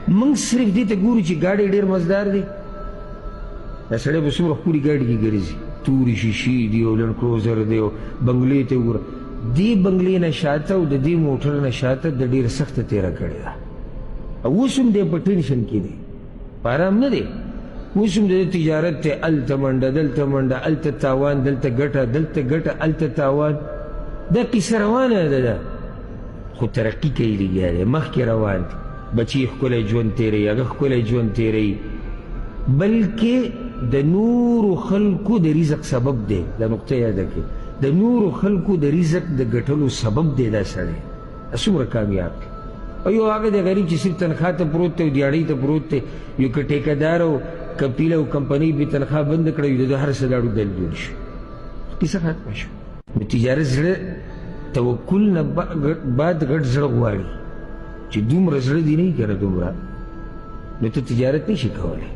موږ صرف دې ته ګورو چې ګاډی ډېر مزدار دی. دا سړی به څومره ښکلي ګاډي کې ګرځي، تورې شیشې دي او لنډ کروزر دی او بنګلې ته وګوره. دې بنګلې نه شاته او د دې موټر نه شاته د ډېره سخته تېره کړې ده. او اوس هم دی په ټینشن کې دی، په ارام نه دی. اوس هم د تجارت دی، هلته منډه دلته منډه، هلته تاوان دلته ګټه، دلته ګټه هلته تاوان. دا کیسه روانه ده، خو ترقي کوي لګیا دی، مخکې روان دی. بچی ښکلی ژوند تېروي، هغه ښکلی ژوند تېروي، بلکې د نورو خلکو د رزق سبب دی. دا نقطه یاده کړئ، د نورو خلکو د رزق د ګټلو سبب دی دا سړی. څومره کامیاب دی. او یو هغه د غریب چې صرف تنخواه ته پروت دی او دیاړۍ ته پروت دی، یو که ټیکهدار او که پیله او کمپنۍ به تنخواه بنده کړی وي، د هر څه لاړو دل جوړ شي، کیسه ختمه شوه. د تجارت زړه توکل نه بعد غټ زړه غواړي، چې دومره زړه دې نه وي که نه دومره، نو ته تجارت نشي کولی.